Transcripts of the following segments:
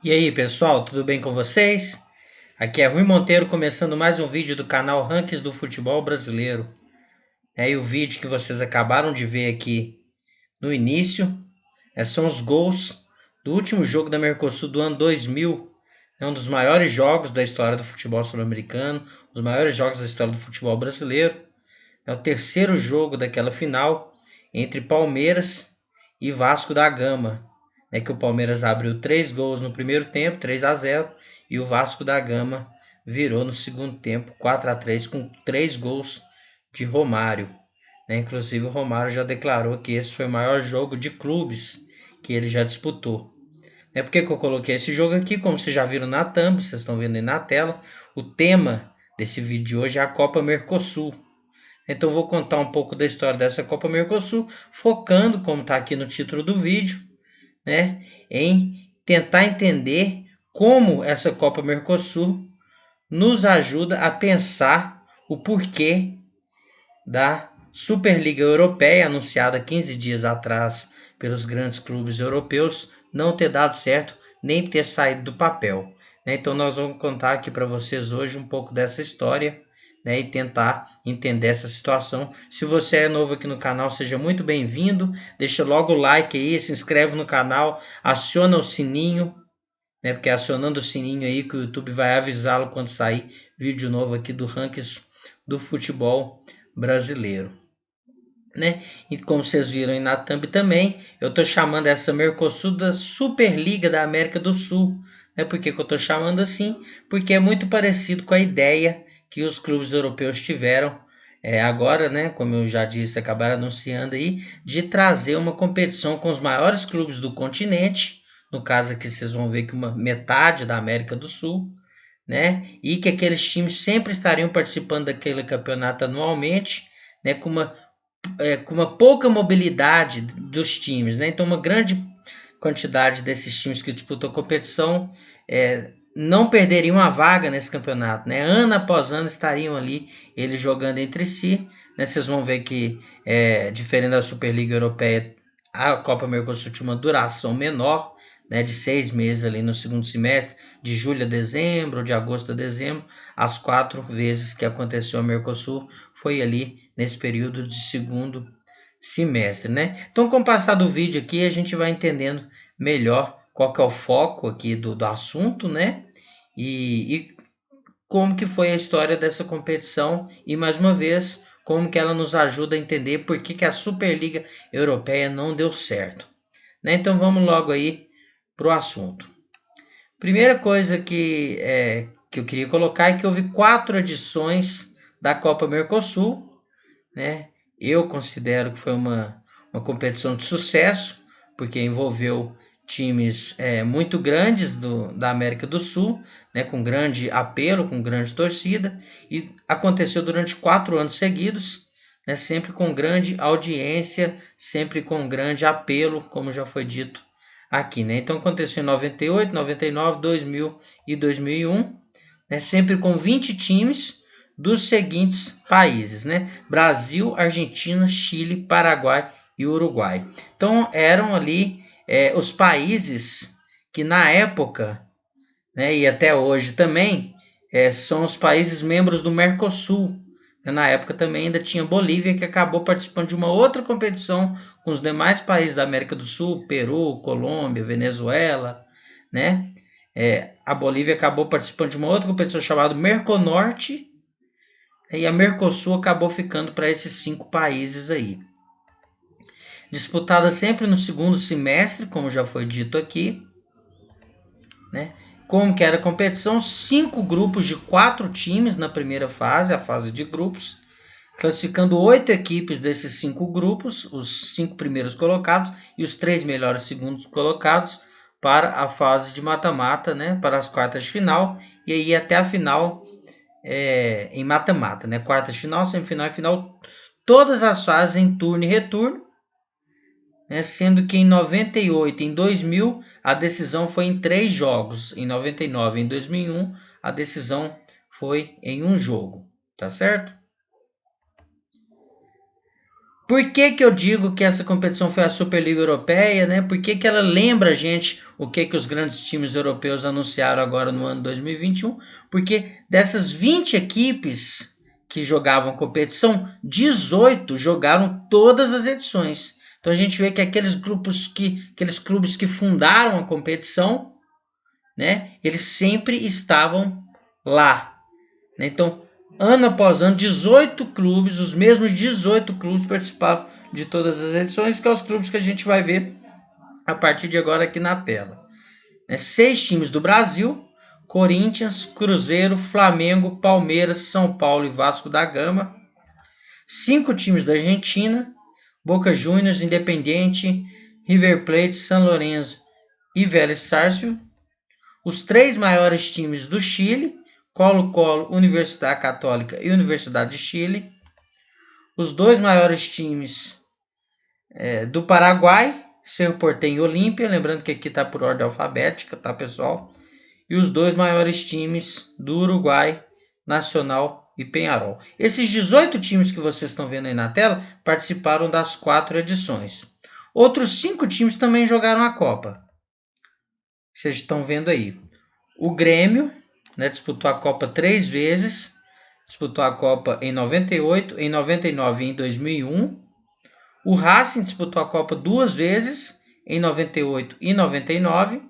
E aí pessoal, tudo bem com vocês? Aqui é Rui Monteiro começando mais um vídeo do canal Rankings do Futebol Brasileiro. E o vídeo que vocês acabaram de ver aqui no início são os gols do último jogo da Mercosul do ano 2000. É um dos maiores jogos da história do futebol sul-americano, os maiores jogos da história do futebol brasileiro. É o terceiro jogo daquela final entre Palmeiras e Vasco da Gama. É que o Palmeiras abriu 3 gols no primeiro tempo, 3-0, e o Vasco da Gama virou no segundo tempo 4-3 com 3 gols de Romário. Inclusive o Romário já declarou que esse foi o maior jogo de clubes que ele já disputou. Por que eu coloquei esse jogo aqui? Como vocês já viram na thumb, vocês estão vendo aí na tela, o tema desse vídeo de hoje é a Copa Mercosul. Então vou contar um pouco da história dessa Copa Mercosul, focando, como está aqui no título do vídeo, em tentar entender como essa Copa Mercosul nos ajuda a pensar o porquê da Superliga Europeia, anunciada 15 dias atrás pelos grandes clubes europeus, não ter dado certo nem ter saído do papel. Então nós vamos contar aqui para vocês hoje um pouco dessa história, e tentar entender essa situação. Se você é novo aqui no canal, seja muito bem-vindo. Deixa logo o like aí, se inscreve no canal, aciona o sininho, porque é acionando o sininho aí que o YouTube vai avisá-lo quando sair vídeo novo aqui do Rankings do Futebol Brasileiro. E como vocês viram aí na thumb também, eu estou chamando essa Mercosul da Superliga da América do Sul. Por que eu estou chamando assim? Porque é muito parecido com a ideia que os clubes europeus tiveram agora, como eu já disse, acabaram anunciando aí, de trazer uma competição com os maiores clubes do continente. No caso aqui vocês vão ver que uma metade da América do Sul, e que aqueles times sempre estariam participando daquele campeonato anualmente, com uma pouca mobilidade dos times, Então uma grande quantidade desses times que disputam a competição não perderiam a vaga nesse campeonato, Ano após ano estariam ali eles jogando entre si, Vocês vão ver que, diferente da Superliga Europeia, a Copa Mercosul tinha uma duração menor, de 6 meses ali no segundo semestre, de julho a dezembro, de agosto a dezembro. As 4 vezes que aconteceu a Mercosul foi ali nesse período de segundo semestre, Então, com o passar do vídeo aqui, a gente vai entendendo melhor qual que é o foco aqui do assunto, E como que foi a história dessa competição e, mais uma vez, como que ela nos ajuda a entender por que a Superliga Europeia não deu certo. Então, vamos logo aí para o assunto. Primeira coisa que eu queria colocar é que houve 4 edições da Copa Mercosul, Eu considero que foi uma competição de sucesso, porque envolveu times muito grandes da América do Sul, com grande apelo, com grande torcida, e aconteceu durante 4 anos seguidos, sempre com grande audiência, sempre com grande apelo, como já foi dito aqui. Então aconteceu em 98, 99, 2000 e 2001, sempre com 20 times dos seguintes países, Brasil, Argentina, Chile, Paraguai e Uruguai. Então eram ali os países que na época, e até hoje também, são os países membros do Mercosul. Na época também ainda tinha Bolívia, que acabou participando de uma outra competição com os demais países da América do Sul, Peru, Colômbia, Venezuela, a Bolívia acabou participando de uma outra competição chamada Merconorte, e a Mercosul acabou ficando para esses 5 países aí. Disputada sempre no segundo semestre, como já foi dito aqui, Como que era a competição? 5 grupos de 4 times na primeira fase, a fase de grupos, classificando 8 equipes desses 5 grupos, os 5 primeiros colocados e os 3 melhores segundos colocados para a fase de mata-mata, para as quartas de final, e aí até a final em mata-mata, quartas de final, semifinal e final, todas as fases em turno e retorno, sendo que em 98 e em 2000 a decisão foi em 3 jogos, em 99 e em 2001 a decisão foi em um jogo, tá certo? Por que que eu digo que essa competição foi a Superliga Europeia, né? Por que que ela lembra a gente o que que os grandes times europeus anunciaram agora no ano 2021? Porque dessas 20 equipes que jogavam competição, 18 jogaram todas as edições. Então a gente vê que aqueles clubes que fundaram a competição, né? Eles sempre estavam lá, né? Então, ano após ano, 18 clubes, os mesmos 18 clubes participavam de todas as edições, que são os clubes que a gente vai ver a partir de agora aqui na tela. 6 times do Brasil: Corinthians, Cruzeiro, Flamengo, Palmeiras, São Paulo e Vasco da Gama. 5 times da Argentina: Boca Juniors, Independiente, River Plate, San Lorenzo e Vélez Sarsfield. Os 3 maiores times do Chile: Colo-Colo, Universidade Católica e Universidade de Chile. Os 2 maiores times do Paraguai: Cerro Porteño e Olímpia, lembrando que aqui está por ordem alfabética, tá, pessoal? E os 2 maiores times do Uruguai: Nacional e Peñarol. Esses 18 times que vocês estão vendo aí na tela participaram das 4 edições. Outros 5 times também jogaram a Copa. Vocês estão vendo aí. O Grêmio, né, disputou a Copa 3 vezes. Disputou a Copa em 98, em 99 e em 2001. O Racing disputou a Copa 2 vezes, em 98 e 99.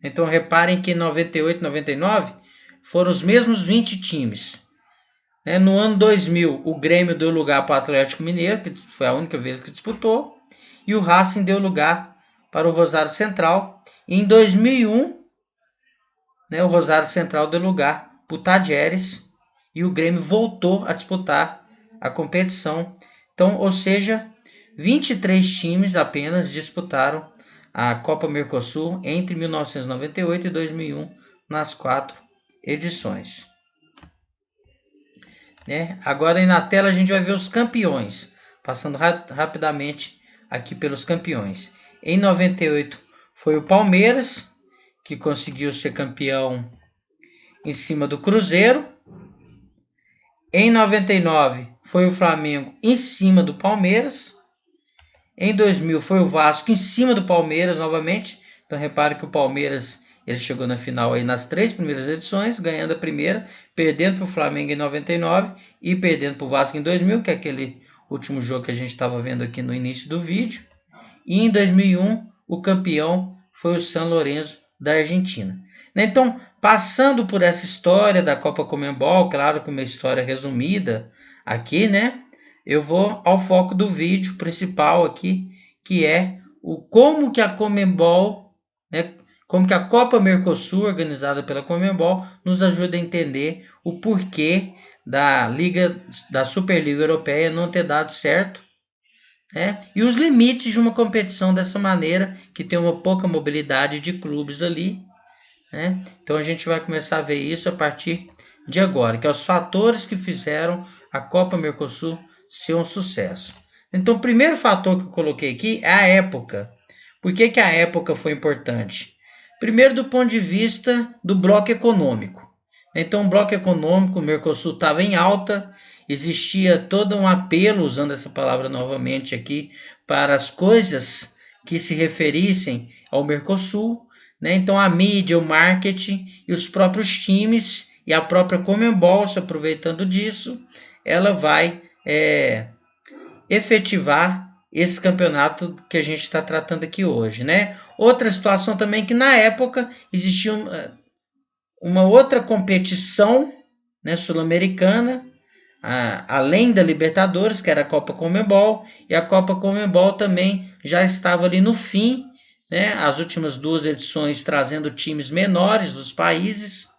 Então reparem que em 98 e 99 foram os mesmos 20 times. No ano 2000, o Grêmio deu lugar para o Atlético Mineiro, que foi a única vez que disputou. E o Racing deu lugar para o Rosário Central. E em 2001, o Rosário Central deu lugar para o Tajeres e o Grêmio voltou a disputar a competição. Então, ou seja, 23 times apenas disputaram a Copa Mercosul entre 1998 e 2001 nas 4 edições. Agora aí na tela a gente vai ver os campeões, passando rapidamente aqui pelos campeões. Em 98 foi o Palmeiras, que conseguiu ser campeão em cima do Cruzeiro. Em 99 foi o Flamengo em cima do Palmeiras. Em 2000 foi o Vasco em cima do Palmeiras novamente. Então repare que o Palmeiras ele chegou na final aí nas 3 primeiras edições, ganhando a primeira, perdendo para o Flamengo em 99 e perdendo para o Vasco em 2000, que é aquele último jogo que a gente estava vendo aqui no início do vídeo. E em 2001 o campeão foi o San Lorenzo da Argentina. Então, passando por essa história da Copa Conmebol, claro que uma história resumida aqui, eu vou ao foco do vídeo principal aqui, que é como que a Conmebol, como que a Copa Mercosul, organizada pela Conmebol, nos ajuda a entender o porquê da Superliga Europeia não ter dado certo, e os limites de uma competição dessa maneira, que tem uma pouca mobilidade de clubes ali. Então a gente vai começar a ver isso a partir de agora, que é os fatores que fizeram a Copa Mercosul ser um sucesso. Então o primeiro fator que eu coloquei aqui é a época. Por que a época foi importante? Primeiro, do ponto de vista do bloco econômico. Então o bloco econômico, o Mercosul estava em alta, existia todo um apelo, usando essa palavra novamente aqui, para as coisas que se referissem ao Mercosul. Então a mídia, o marketing e os próprios times e a própria Conmebol, se aproveitando disso, ela vai efetivar esse campeonato que a gente está tratando aqui hoje. Outra situação também que na época existia uma outra competição sul-americana, além da Libertadores, que era a Copa Conmebol, e a Copa Conmebol também já estava ali no fim, as últimas 2 edições trazendo times menores dos países.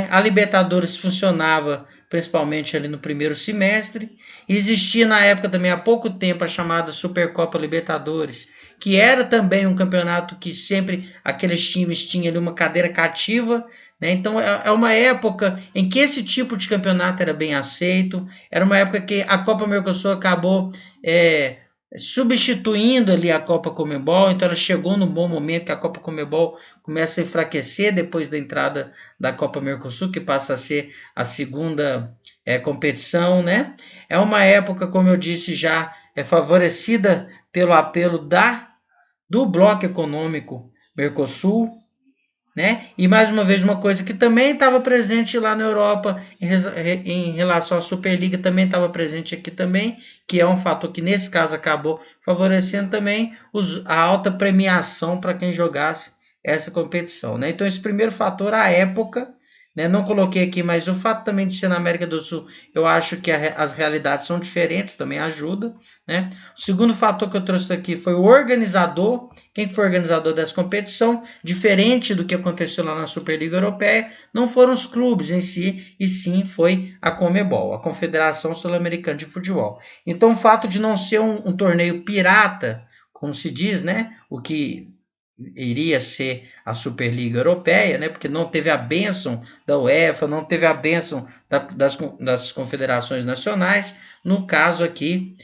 A Libertadores funcionava principalmente ali no primeiro semestre. Existia na época também há pouco tempo a chamada Supercopa Libertadores, que era também um campeonato que sempre aqueles times tinham ali uma cadeira cativa. Então é uma época em que esse tipo de campeonato era bem aceito. Era uma época que a Copa Mercosul acabou substituindo ali a Copa Conmebol, então ela chegou num bom momento que a Copa Conmebol começa a enfraquecer depois da entrada da Copa Mercosul, que passa a ser a segunda competição, né? É uma época, como eu disse já, favorecida pelo apelo do bloco econômico Mercosul, né? E mais uma vez, uma coisa que também estava presente lá na Europa em relação à Superliga, também estava presente aqui também, que é um fator que nesse caso acabou favorecendo também a alta premiação para quem jogasse essa competição, né? Então esse primeiro fator, a época, né? Não coloquei aqui, mas o fato também de ser na América do Sul, eu acho que as realidades são diferentes, também ajuda, né? O segundo fator que eu trouxe aqui foi o organizador. Quem foi organizador dessa competição? Diferente do que aconteceu lá na Superliga Europeia, não foram os clubes em si, e sim foi a Conmebol, a Confederação Sul-Americana de Futebol. Então, o fato de não ser um torneio pirata, como se diz, né? O que iria ser a Superliga Europeia, né? Porque não teve a bênção da UEFA, não teve a bênção das confederações nacionais. No caso aqui,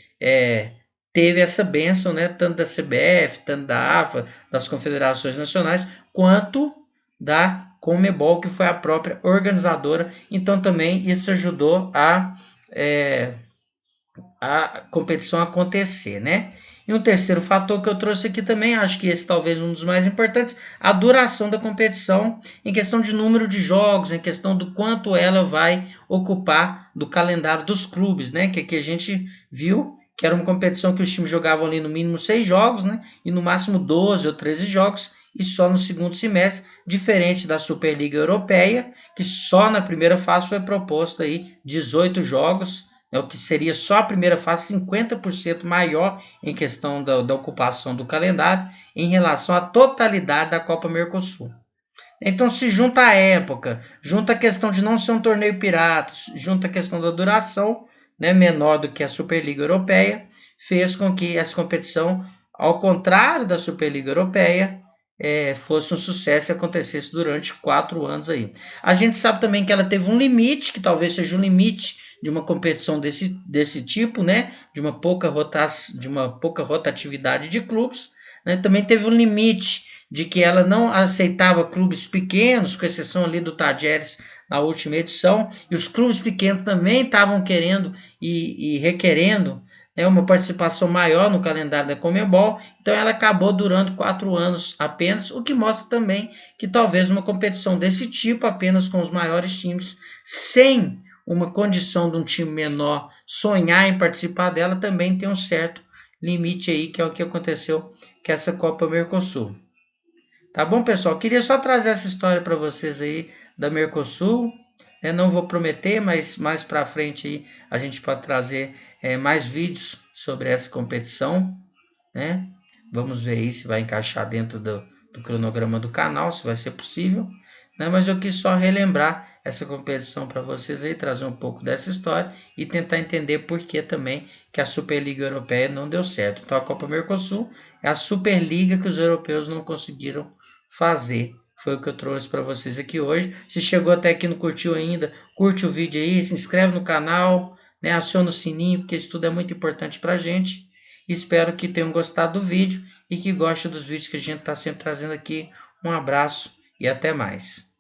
teve essa bênção, né? Tanto da CBF, tanto da AFA, das confederações nacionais, quanto da Conmebol, que foi a própria organizadora. Então também isso ajudou a competição acontecer, né? E um terceiro fator que eu trouxe aqui também, acho que esse talvez um dos mais importantes, a duração da competição, em questão de número de jogos, em questão do quanto ela vai ocupar do calendário dos clubes, né? Que aqui a gente viu que era uma competição que os times jogavam ali no mínimo 6 jogos, né? E no máximo 12 ou 13 jogos, e só no segundo semestre, diferente da Superliga Europeia, que só na primeira fase foi proposto aí 18 jogos, o que seria só a primeira fase 50% maior em questão da ocupação do calendário em relação à totalidade da Copa Mercosul. Então se junta a época, junta a questão de não ser um torneio pirata, junta a questão da duração, né, menor do que a Superliga Europeia, fez com que essa competição, ao contrário da Superliga Europeia, fosse um sucesso e acontecesse durante 4 anos aí. A gente sabe também que ela teve um limite, que talvez seja um limite de uma competição desse tipo, né? De uma pouca rotatividade de clubes, né? Também teve um limite de que ela não aceitava clubes pequenos, com exceção ali do Tajeres na última edição, e os clubes pequenos também estavam querendo e requerendo, né, uma participação maior no calendário da Conmebol, então ela acabou durando 4 anos apenas, o que mostra também que talvez uma competição desse tipo, apenas com os maiores times, sem uma condição de um time menor sonhar em participar dela, também tem um certo limite aí, que é o que aconteceu com essa Copa Mercosul. Tá bom, pessoal? Queria só trazer essa história para vocês aí da Mercosul. Não vou prometer, mas mais para frente aí a gente pode trazer mais vídeos sobre essa competição, né? Vamos ver aí se vai encaixar dentro do cronograma do canal, se vai ser possível, né? Mas eu quis só relembrar essa competição para vocês aí, trazer um pouco dessa história e tentar entender por que também que a Superliga Europeia não deu certo. Então a Copa Mercosul é a Superliga que os europeus não conseguiram fazer. Foi o que eu trouxe para vocês aqui hoje. Se chegou até aqui e não curtiu ainda, curte o vídeo aí, se inscreve no canal, né? Aciona o sininho, porque isso tudo é muito importante para a gente. Espero que tenham gostado do vídeo e que gostem dos vídeos que a gente está sempre trazendo aqui. Um abraço e até mais.